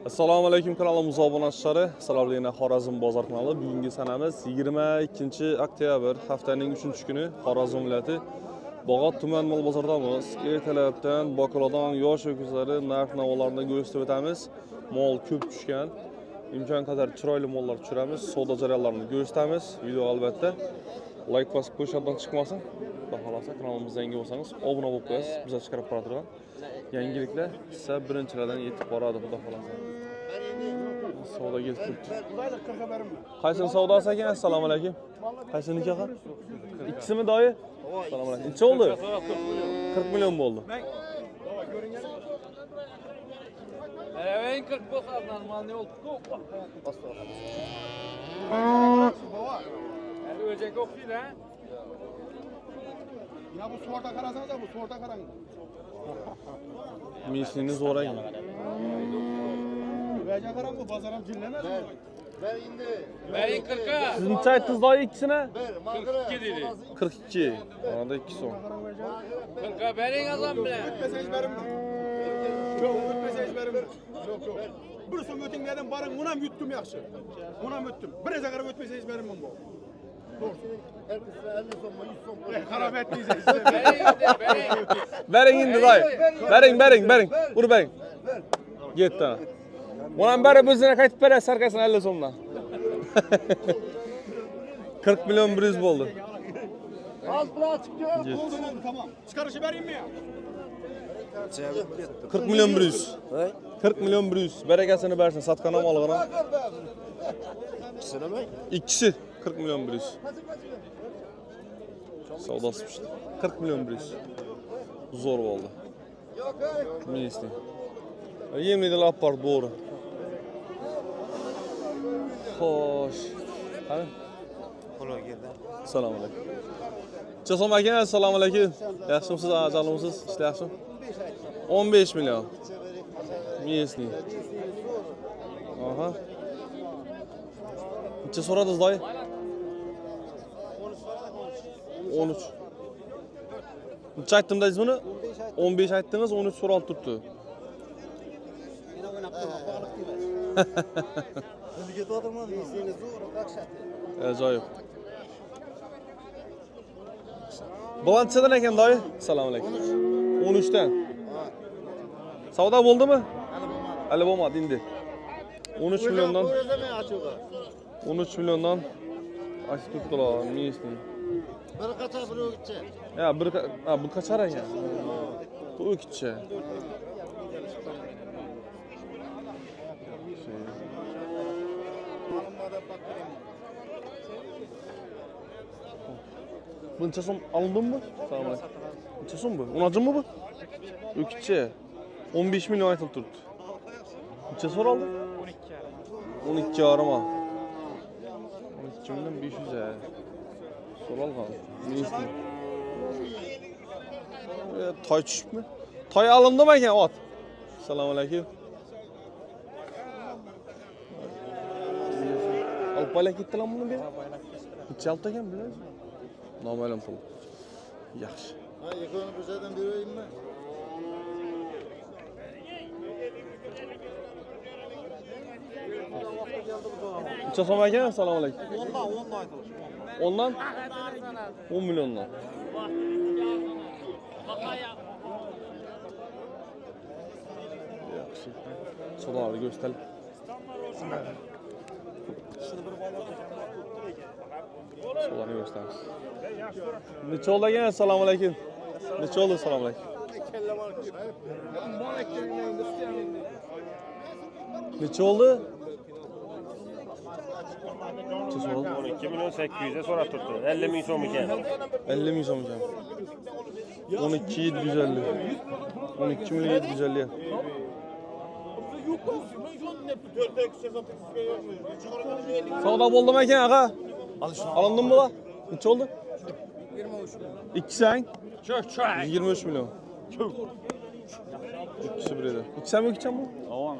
Assalomu alaykum kanalimiz obunachilar. Salamlayna Xorazm bozor kanali. Bugungi sanamiz 22-oktyabr, haftaning 3-kuni Xorazm viloyati Bog'ot tuman mol bozoridamiz. Ertalabdan bokaladan yosh ho'kizlari narx-navolarni ko'rsatib o'tamiz. Mol ko'p tushgan. Imkon qadar chiroyli mollar tushiramiz, savdo jarayonlarini ko'rsatamiz. Video albatta like bosib qo'yishdan chiqmasin. Xohlasa kanalimizga yangi bo'lsangiz obuna bo'lib qo'yasiz. Bizga chiqarib boradigan yangiliklar sizga birinchilardan yetib boradi, xudo xolasa. Savdo kelib. Qaysini savdosi ekan? Assalomu alaykum. Qaysiniki ekan? İkisimi doyi? Assalomu alaykum. Necha oldu? 40 milyon bo'ldi. Evet, 40 bo'lsa normal ne oldu? Hadi ölecek yok değil ha? Ya bu sorda karasanız da bu sorda karan. Mislini zor ekan. Veja karan bu bazaram cillemez mi? Ver indi. Verin 40'a. Siz necha aytdingiz doyi ikkisine? Ver. 42 dedi. 42. Arada 2 so'm. 40'a verin adam bile. Ötmeseniz verin mi? Yok ötmeseniz verin mi? Yok yok. Bir so'm öting dedim barın munam yuttum yaxshi. Munam öttüm. Bir eze karab ötmeseniz verin mi bu? Herkese 50 son mu 100 son mu? Karab ettiniz. Verin. Bering indi doyi. Bering. Ur bering. Getdi. Bundan beri bizine qaytib berasiz sarkasini 50 so'mdan. 40 milyon 100 bo'ldi. Az bırak çıkıyor. Oldu tamam. Çıkarışı vereyim mi ya? 40 milyon 100. 40 milyon 100. Berekesini versin. Satkan amalıgına. İkisi 40 milyon 100. Savdası işte. 40 milyon 100. Zor oldu. Ne isteyeyim? Yemin ederim apar doğru. Hoş. Hani? Selamun aleyküm. Çasom aka, selamun aleyküm. Yaxshimisiz, ajalımsız, işte yaxshim. 15 milyon. Местный. Aha. Necha so'radingiz doy? 13. Necha aytdim dedingiz buni? 15 aytdingiz, 13 so'ralib turibdi. Ajoyib. Balançadan ekan doy? Assalomu alaykum. 13 dan. Savdo bo'ldimi? Hali bo'lmadi endi. 13 milyondan 13 milyondan açık tuttular. Местный. Bir kaça bir o gidecek. Ya bu kaçar ekan. Bu ikisi. Buncha so'm alındın mı? Assalomu alaykum. Necha so'm bu? Unacım mı bu? İkisi. 15 milyon aytılıb turibdi. Necha so'raldi? 12 yarım al. 12 milyon 500 ya. So'ralgan. Местный. Toy tushibmi? Toy alındimi ekan ot? Assalomu alaykum. Olib qo'ylar ketdilar buni bu. Necha olib ekan bilasizmi? Noma'lum pul. Yaxshi. Ha yakını bir şeyden vereyim mi? Necha so'm ekan? Assalomu alaykum. 10dan 10 milyondan. Yaxshi. So'larni ko'rsatal. So'larni ko'rsatamiz. Necha oldi ekan? Assalomu alaykum. Necha oldi? Assalomu alaykum. Necha oldi? 12 milyon 800'e sonra tuttu. 50 milyon so'm ekan. 50 milyon so'm ekan. 12 750. 12 milyon 750. Savdo bo'ldimi ekan, aka? Alındın mı la? Necha oldu? 23 milyon. İkisi hang? Çok. 23 milyon. İkisi bir edi. İkisi mi ikisi mi?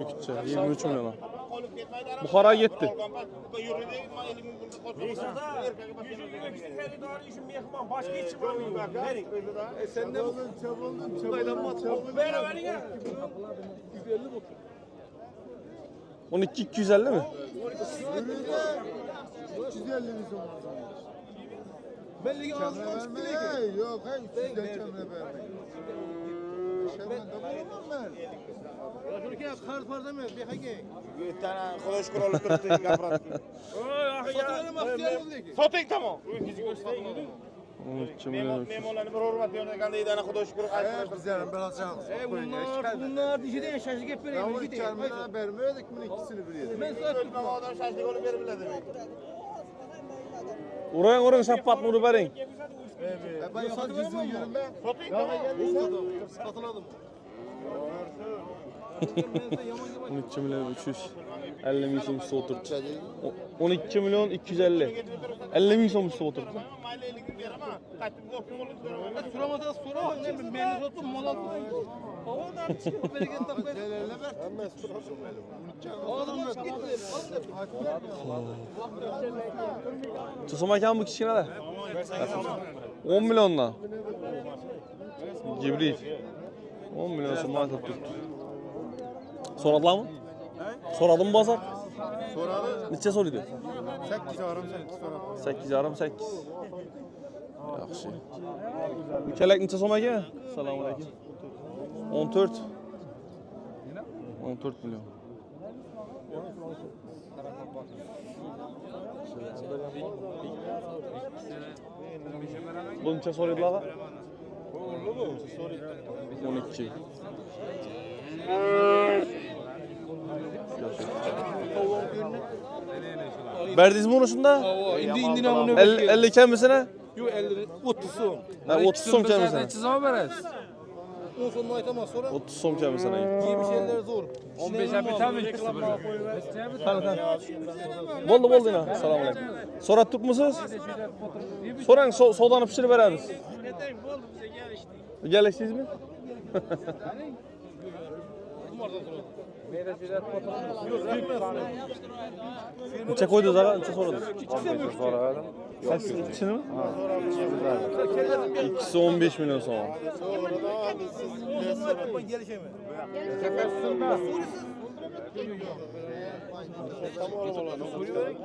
İkisi. 23 milyon. Buxara gitti. Sen de bugün çabuldun. 12.250 mi? 350 bin son. Belli ağzına Verme çıktı. yok, hey 300'den çemre verme. Şemre de bulamam ben. Şunu ki kart parçamıyor. Bir hake. Bir tane Xudo shukr olib turibdi gapirib. Soting tamam. 12 milyon 300. Mehmonlarni bir hurmat bergan deydi ana Xudo shukr Hey bizlerim ben alacağım. Bunlar dişiden şaşı gep Ben bunu vereyim. çemre vermedik mi ikisini bir yedim. Ben saat tutma. Odam shashlik olib berib biladi. Urang şapatını urib bering. Ben yoksa cüzünü yürüm ben. Soting tamam. Satıladım. 12 milyon 300. 50 ming so'm ustida o'tiribdi. 12 milyon 250. 50 ming so'm ustida o'tiribdi. Maylilik beraman. Qaytib o'qib olib beraman. Suramasa so'rayman. Men meni so'tib mol oldim. Havadan chiqib bergan taqdir. Ağzıma gitti. Tutsam ekan bu kichkinalar. 10 milyondan. Gibrit. 10 milyon so'm aytib turibdi. So'radilarmi? So'radimi bozor? Soradı. Necha so'raydi? 8 arım 8 soradı. 8,5 8. Yaxshi. Kelak necha so'm ekan? Assalomu alaykum. 14. 14 milyon. Bu necha so'raydilar? 12. Berdingizmi uni shunda? Endi namuna 50 kamisini? Yo'q 50 30 so'm. Ha 30 so'm kamisini. Necha so'm berasiz? 10 so'mni aytaman so'ra. 30 so'm kamisini. Yemiş yerler zor. 15 ga bitami ikkisi bir. Bo'ldi bo'ldi ina. Assalomu alaykum. So'rab turibmisiz? So'rang, savdoni pishirib beramiz. Kelishdingizmi? Necha qo'ydingiz ag'a? Necha so'radingiz? 15 so'radim. İkisini mi? Ha. İkisi 15 milyon so'm.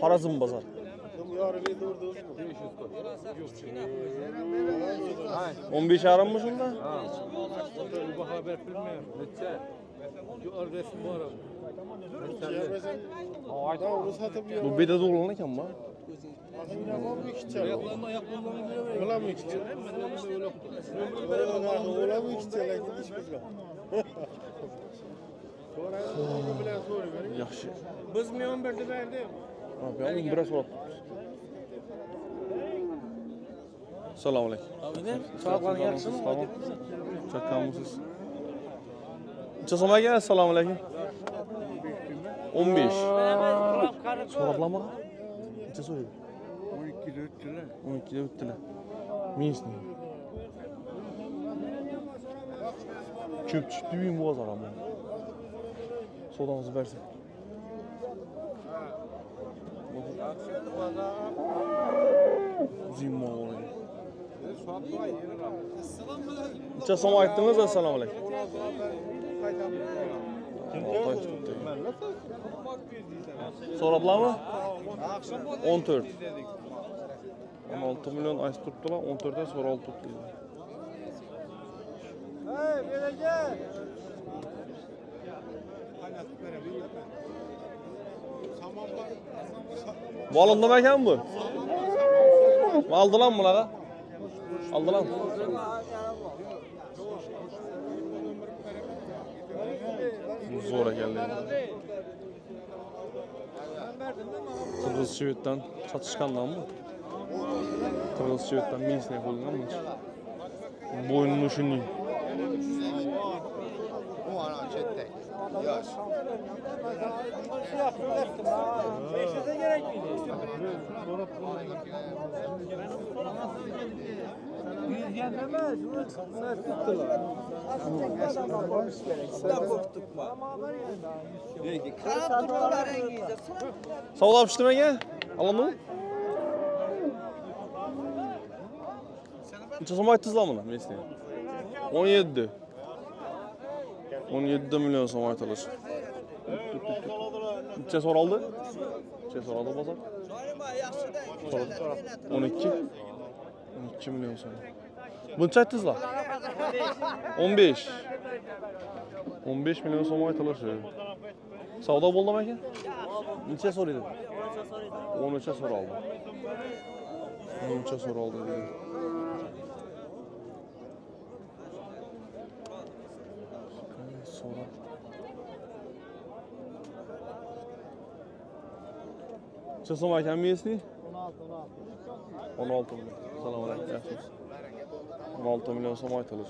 Xorazm bozor. 15 yarim mi shunda? Xabar bilmayman. Necha? Yo'q resim bor. Bu bedada o'g'lan ekanmi? Yaxshi. Biz mi 11'de verdik? Ha, ben 11'e so'rab. Assalomu alaykum. Sog'lig'ing yaxshimi? Chakkamisiz? Necha so'm ekan? Assalomu alaykum. 15. So'rablarmi? Necha so'raydi? 12'de o'tdilar. 12'de o'tdilar. Minski. Ko'p chiqdi bu bozor ham. Sodamizni bersin. Zimmo o'yin. Necha so'm aytdingiz? Assalomu alaykum. So'radilarmi? 14. 16 milyon aytib turibdilar, 14 dan so'ralib turibdi. Hey, vereceğiz. Bolindi ekan bu? Aldilarmi bunaqa? Aldilarmi? Zo'r ekanlar. Qirg'iz Shveddan sotishgandanmi? Qirg'iz Shveddan Minskga qo'yilganmi? Bo'yni shuning. Bu ana chettek. Yosh. Beşize gerek miydi? Yüzgen demez. Sen tuttular. Savdo pişdimi aka? Olammi? Necha so'm aytdingizlar buni? Mesni. 17. 17 milyon so'm aytilish. Necha so'raldi? Necha so'raldi bozor? 12. 12 milyon so'm. Buncha aytdingizlar? 15. 15 milyon so'm aytilar. Savdo bo'ldimi aka? Necha so'raydi? 13 so'raldi. 13 so'raldi dedi. So'ra. Necha so'm ekan miyasini? 16 milyon. Assalomu alaykum. Yaxshimisiz? 16 milyon so'm aytilar.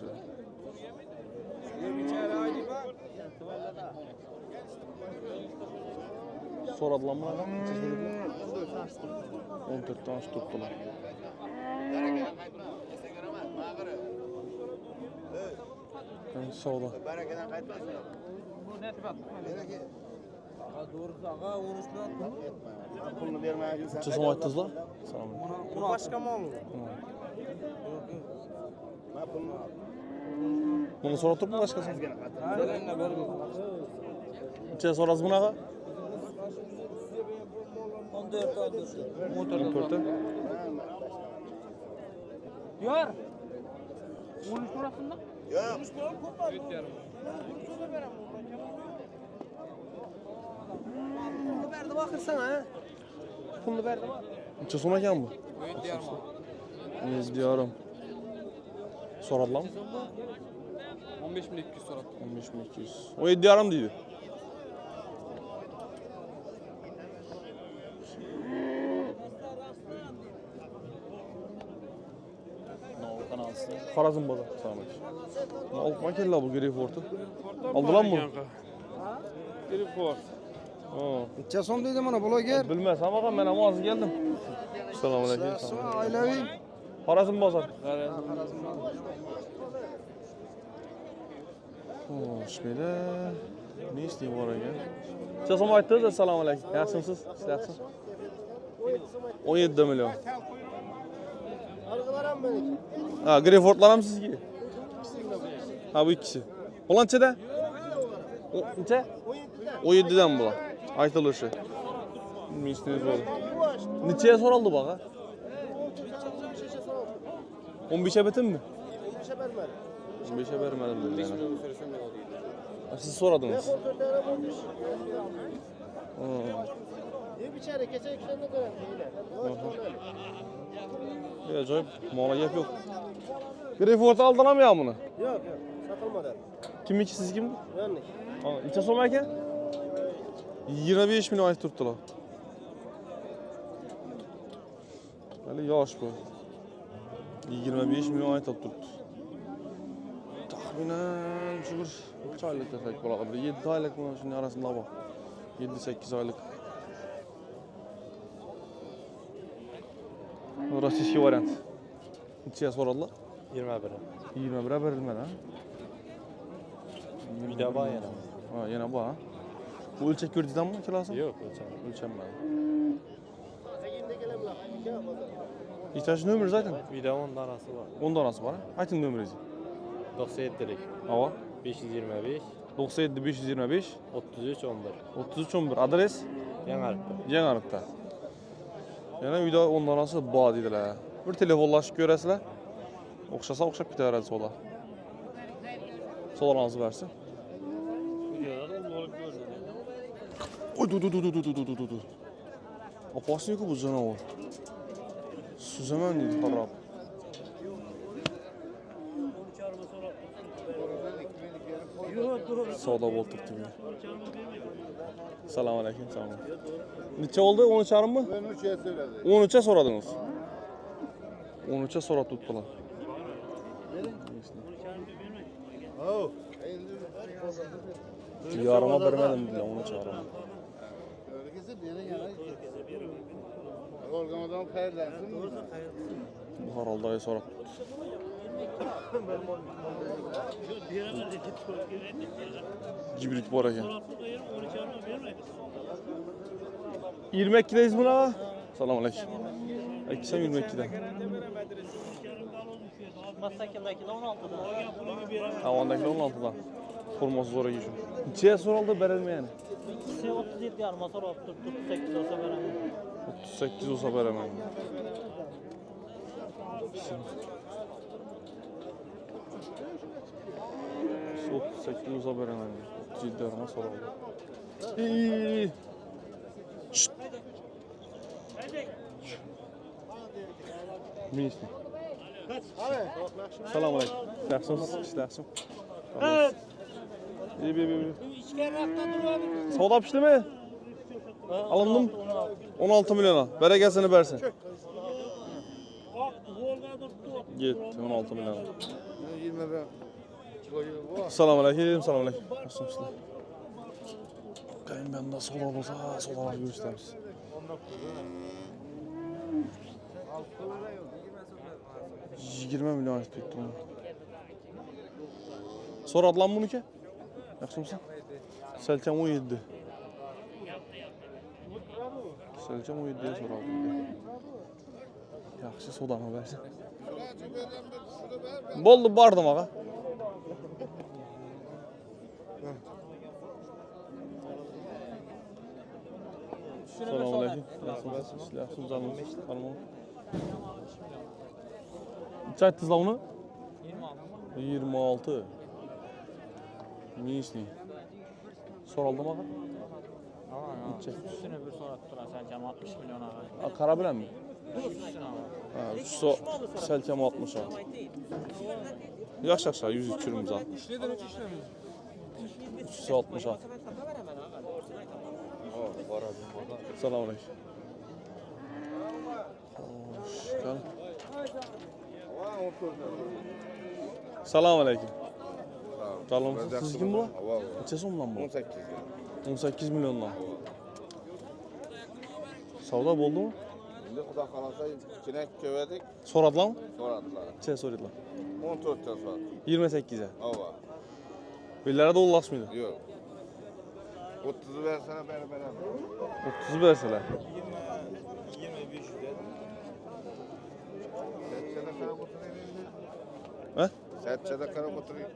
So'radilarmi? 14 dan oshib turibdilar. Savdo. Pulni bermayapsiz. Necha so'm aytdingizlar? Salom. Bu başka mı olur? Buni so'rab turibmi boshqasini? Necha so'radingiz bunaqa? 14. Diyor. 13 lirasında. Yo'q. Pulunu verdi bakırsan ha. Pulunu verdi bak. Necha so'm ekan bu? 100 diyorum. So'radilarmi? 15.200 so'rab. 15200. 17 diyorum deydi. Xorazm bozor. Assalomu alaykum. Olib keldilar bu Greyfort'u. Aldılar mı? Greyfort. Necha so'm deydi mana bloger? Bilmasam ama men ham hozir keldim. Assalomu alaykum. Oilaviy. Xorazm bozor. Xo'sh, menda ne istey bor ekan? Necha so'm aytdingiz? Assalomu alaykum. Yaxshimisiz? Yaxshimisiz? 17 milyon. Ha, Greyfortlar ham sizga? Ha, bu ikkisi. Bular nechada? Necha? 17 dan bular. Aytilishi. Bilmaysizlar bo'ldi. Nechaga so'raldi baqa? 15 bitimmi? 15 bermadim dedi. Siz so'radingiz. Bichara kecha ishlarni ko'radi. Ya ajoyib, mola gap yo'q. Greyfort aldilarmi yo buni? Yo'q, sotilmadi. Kimniki, siz kimni? Menniki. Ha, necha so'm ekan? 25 milyon aytib turibdilar. Hali yosh bu. 25 milyon aytib turibdi. Taxminan shu bir necha oylik desak bo'ladi. 7 oylik mana shuning arasida bor. 7-8 oylik. Rossiyskiy variant. Necha so'radilar? 21. 21 berilmadi, ha? Vida bor yana. Ha, yana bor, ha? Bu o'lchak ko'rdingizmi kilosi? Yo'q, o'lchamadi. O'lchanmadi. Nechasi nomer zaten? Vida 10 danasi bor. 10 donasi bor, ha? Ayting nomeringizni. 97lik. Ava. 525 97 525 33 11. 33 11. Adres? Yangaribda. Yangaribda. Yana uyda 10 donasi bor dedilar. Bir telefonlashib ko'rasizlar. O'xshasa o'xshab ketaveradi so'da. So'laringizni bersin. Oy, dur. Опасный bu canavar. Suzaman deydi qarab. Savdo bo'lib turibdi. Assalomu alaykum. Necha oldi? 13.5 mi? 13'e söyledi. 13'e so'radingiz. 13'e so'rab turibdilar. Oh. Yarıma vermedim dedilar, 13'e. Öyleyse bir yere yarar. Orgamadan hayırlansın. Bu haralda so'rab. Gibrit bor ekan. 22'deyiz buna. Assalomu alaykum. Ikkisam 22'dan. Masakindakini 16'dan. Havandakini 16'dan. Forması zo'r ekan shu. Neçeye soruldu verilmeyeni? İkisi 37 yarıma sonra 38 olsa veremem. 38 olsa veremem. Şu 38 olsa veremem. 37 yarıma soruldu. İyi. Şşt. Minişli. Selamun aleyküm. Yaxşımısınız? İşləxsin. Evet. İyi. Savda pişti mi? Alındım. 16 milyona. Berekesini versin. Gitti 16 milyona. 20 ben. Selamun aleyküm. Selamun aleyküm. Yaxşımısınız? Kayınbanda sola olsa sola görüşürüz. $20 milyon tuttu. Soradı lan bunu ki? Yaxşımısın? Selçam 17. Selçam 17'ye soradı. Yaxşı sodamı versin. Boldu bardım ağa. Selamun aleyküm. Yaxşımısınız? Yaxşımız canımız. Hanımım. Neçə aytdınız lan onu? 26. Minişli. Soraldım ağa. Neçə? Üstüne bir sonra tuturan sen 60 milyon ağa. Qara bilən mi? Üstüne ağa. Ha, so Selçam 60 ağa. Yaş 100 çürümüz ağa. 360 ağa. Selamun aleyküm. Hoş geldin. Selamun aleyküm. Canım siz kim bu? Neçə so'm lan bu? 18. 18 milyondan. Savda boldu mu? Şimdi Xudo xolasa kinek kövedik, Soradılar mı? soradılar. Neçə soradılar? 14 'ten soradı. 28'e. Ova. Billere de ulaşmıydı. Yok. 30'u versene beraber. 30'u verseler. 25 'de. Setçede kara oturuyor. He? Setçede kara oturuyor.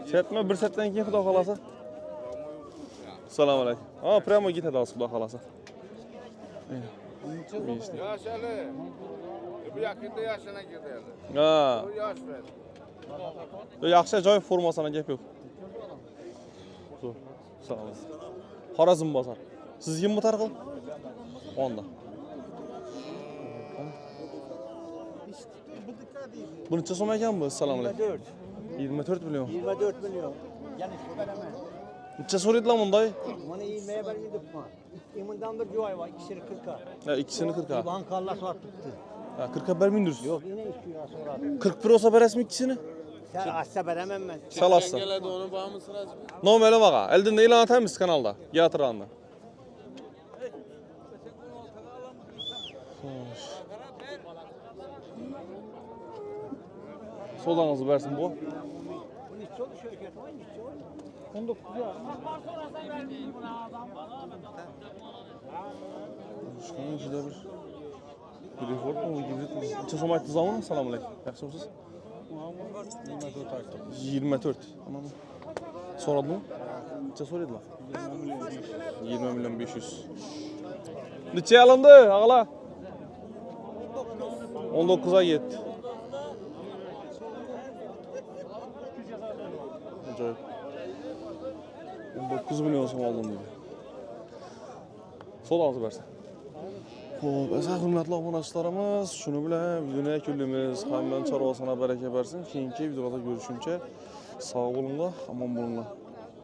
Setme bir setten kim Xudo xolasa? Selamun aleyküm. Ha, prямо git hadi Xudo xolasa. İşte. Yaş Ali. Bu yakında yaşına girdi yani. Ha. Bu yaş ver. Yaxşı joy formasına gep yo'q. Zo'r. Sağ olun. Xorazm bozor. Siz kim bu tarqil? Onda. Bu necha so'm ekan bu? Assalomu alaykum. 24 milyon. 24 milyon. Yani şu veremem. Necha so'raydilar bunday? Bana yemeğe vermedik mi? İmından bir joy var. İkisini 40'a. Ha, ikisini 40'a. Bankarla sattı. Ha, 40'a vermeyindiriz. Yok yine 2 lira sonra. 41 olsa verasmi ikisini? Sen açsa veremem ben. Salassa. Nomeli bağa. Elden ilan atamiz kanalda. Yatıranda. Xo'sh. Sodanızı versin bu. 19 ya. Şunun içinde bir reform mu? Gibrit mi? Neçə so'm aytdınız lan? Selamun aleyküm. Yaxşımısınız? 24. Tamam. Soradı mı? Neçə soradılar? 20 milyon 500. Neçə alındı ağala? 19'a gitti. Acayip. 19 milyon so'm aldım dedi. Sol ağzı versin. Xo'p, aziz hurmatli obunachilarimiz, shuni bilan videoni yakunlaymiz. Hamma chorvasına baraka bersin. Keyingi videolarda ko'rishguncha sog' bo'linglar, omon bo'linglar.